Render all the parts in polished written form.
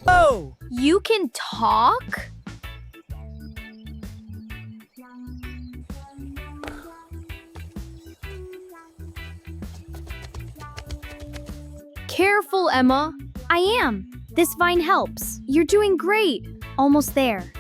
Oh! You can talk? Careful, Emma. I am. This vine helps. You're doing great. Almost there.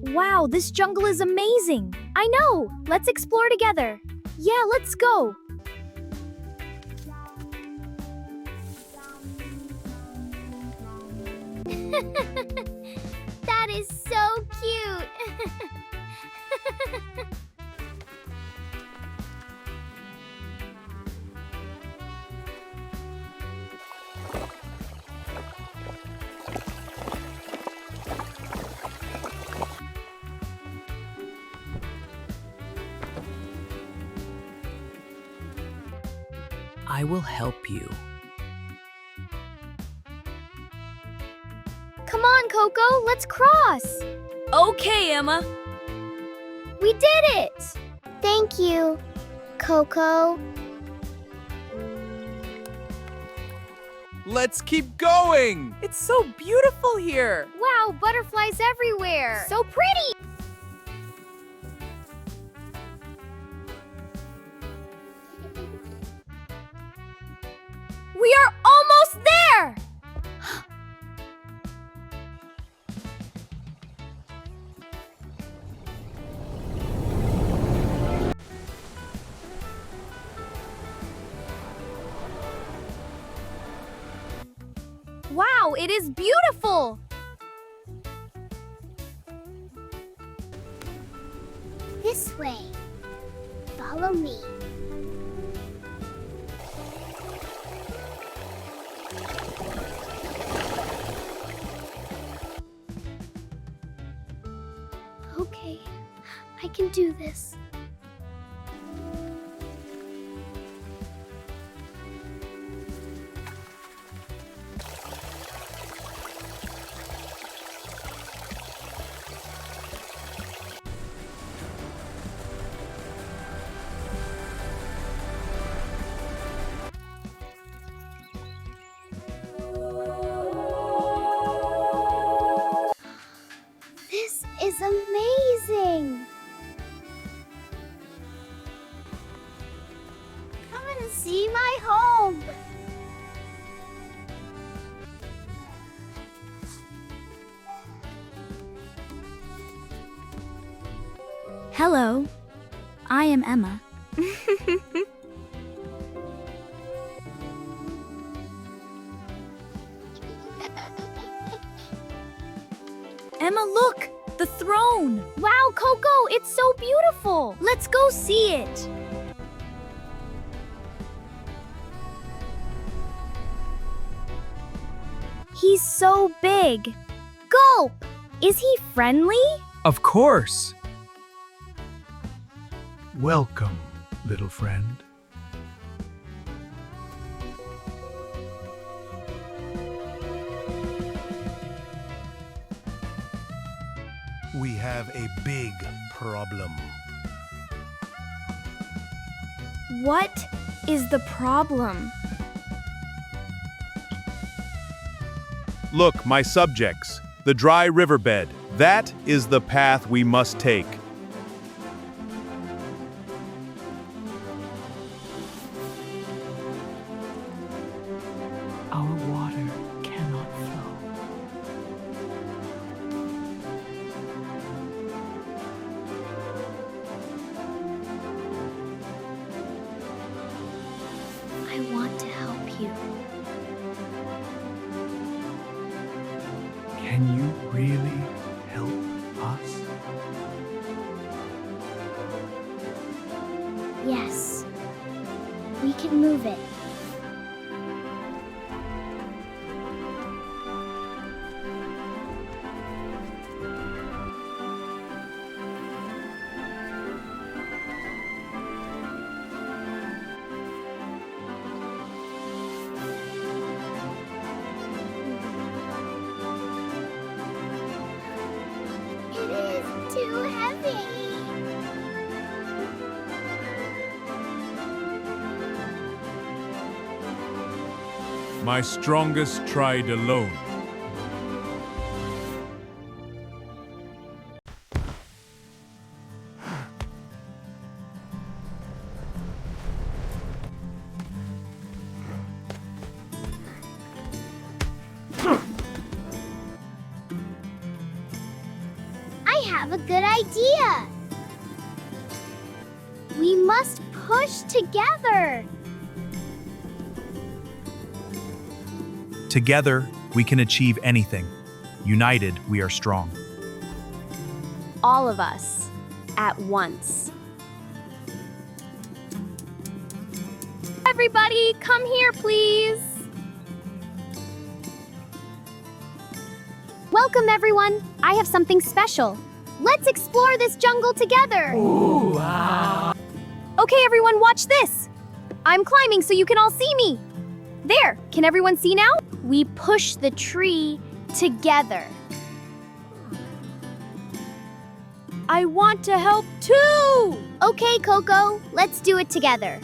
Wow, this jungle is amazing. I know. Let's explore together. Yeah, let's go. That is so cute. I will help you. Come on, Coco, let's cross. Okay, Emma. We did it. Thank you, Coco. Let's keep going! It's so beautiful here. Wow, butterflies everywhere. So pretty. We are almost there. Wow, it is beautiful! This way. Follow me. Okay, I can do this. This is amazing! Come and see my home! Hello, I am Emma. Emma, look! The throne! Wow, Coco, it's so beautiful! Let's go see it! He's so big! Gulp! Is he friendly? Of course! Welcome, little friend. We have a big problem. What is the problem? Look, my subjects, the dry riverbed. That is the path we must take. Our water cannot flow. I want to help you. Can you really help us? Yes. We can move it. It is too heavy. My strongest tried alone. I have a good idea. We must push together. Together, we can achieve anything. United, we are strong. All of us, at once. Everybody, come here, please. Welcome, everyone. I have something special. Let's explore this jungle together. Ooh, wow. Okay, everyone, watch this. I'm climbing so you can all see me. There, can everyone see now? We push the tree together. I want to help too. Okay, Coco, let's do it together.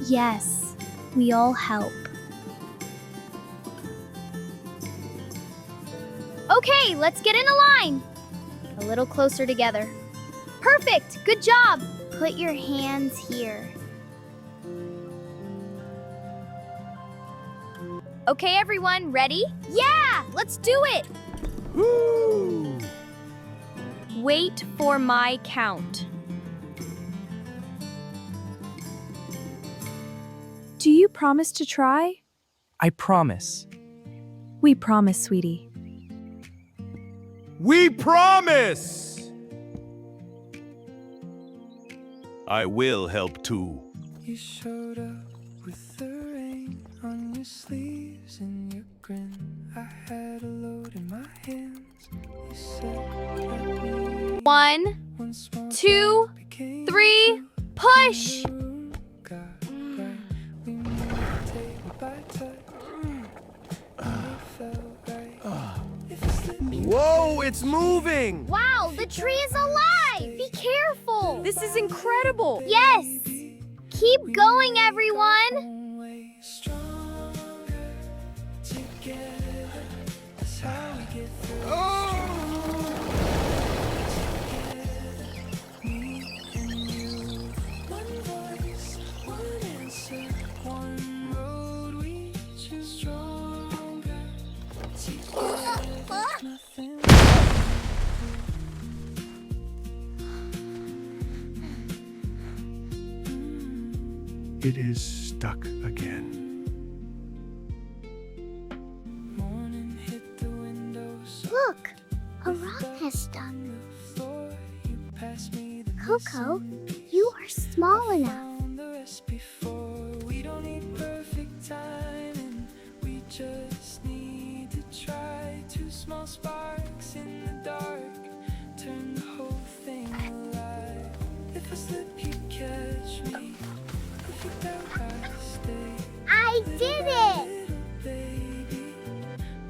Yes, we all help. Okay, let's get in a line. A little closer together. Perfect, good job. Put your hands here. Okay, everyone, ready? Yeah, let's do it. Woo! Wait for my count. Do you promise to try? I promise. We promise, sweetie. We promise! I will help too. You showed up with the rain on your sleeves and your grin. I had a load in my hands. You said, let me 1, one small 2, became 3, push! two. Got bright. We moved table by touch. It felt right. If it slipped, Whoa, it's moving! Wow, the tree is alive! Be careful! This is incredible. Yes! Keep going, everyone! way stronger together. That's how we get through. Me and you, one voice, one answer, one road we choose. Stronger together. Nothing. It is stuck again. Morning hit the windows. Look, a rock has stuck. Floor, you pass me the Coco, you are small enough. found the rest before. We don't need perfect timing. We just need to try. Two small sparks in the dark turn the whole thing alive. If I slip, you catch me. If you doubt, I stay. I did it! Little baby,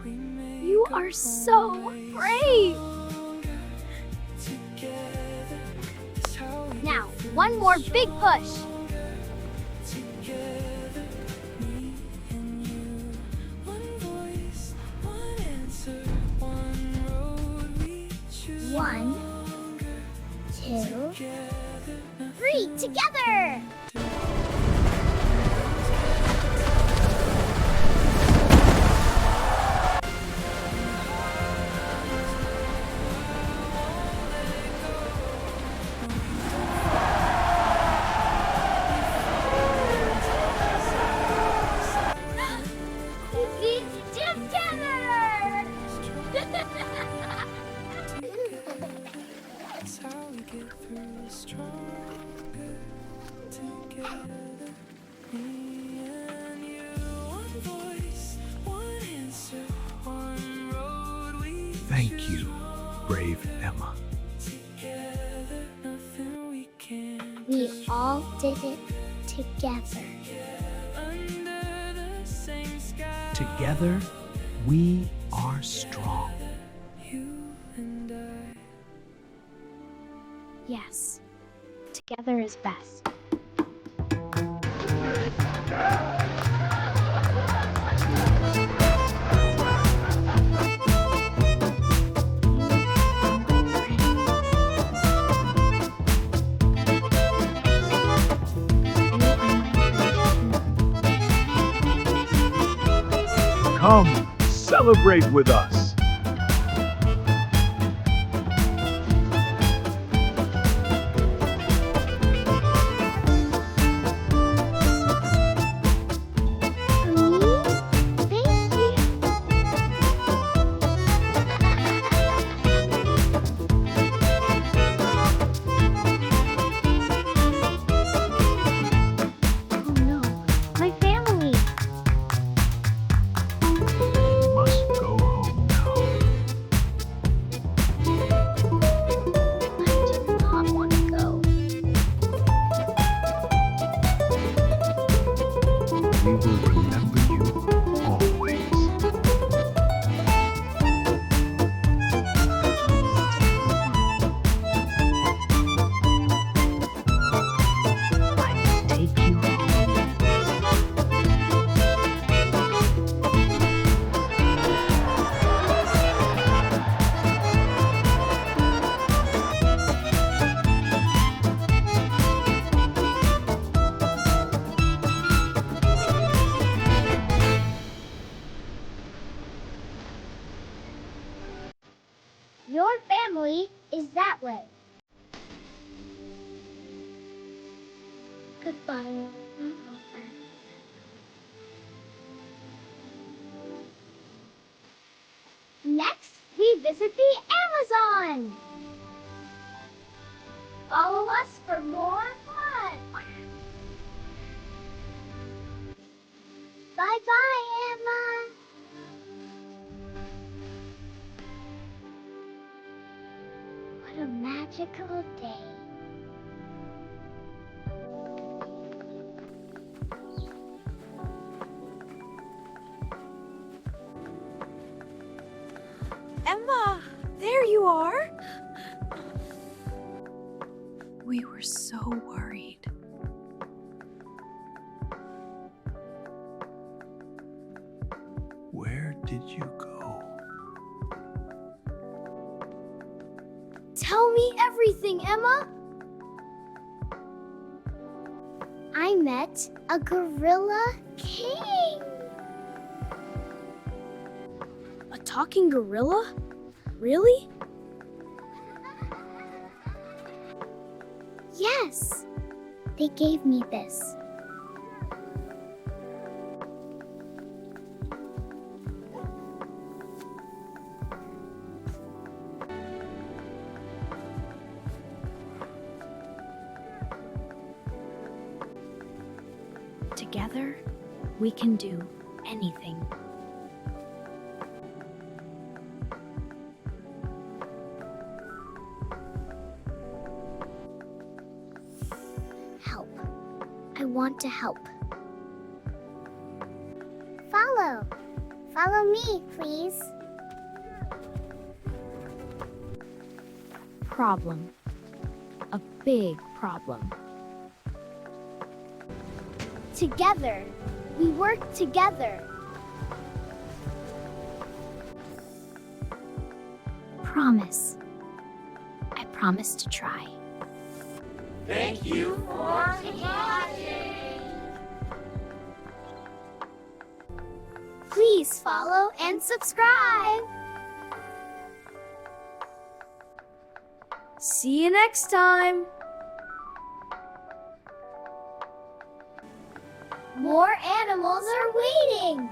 we make You a are so way brave. stronger together. That's how we Now, one more big push. together, me and you. One voice, one answer, one road we choose. 1, 2, Together, 3, together! that's how we get through. Stronger together, me and you. One voice, one answer, one road we Thank you, brave Emma. together. Nothing we can't We all did it together. under the same sky. Together, we are strong. You and I. Yes, together is best. Come, celebrate with us. family is that way. Goodbye. Next, we visit the Amazon. Follow us for more fun. Bye-bye, Emma. What a magical day. Emma, there you are. We were so worried. Where did you go? Tell me everything, Emma. I met a gorilla king. A talking gorilla? Really? Yes, they gave me this. Together, we can do anything. Help. I want to help. Follow. Follow me, please. Problem. A big problem. Together. We work together. Promise. I promise to try. Thank you for watching. Please follow and subscribe. See you next time. More animals are waiting.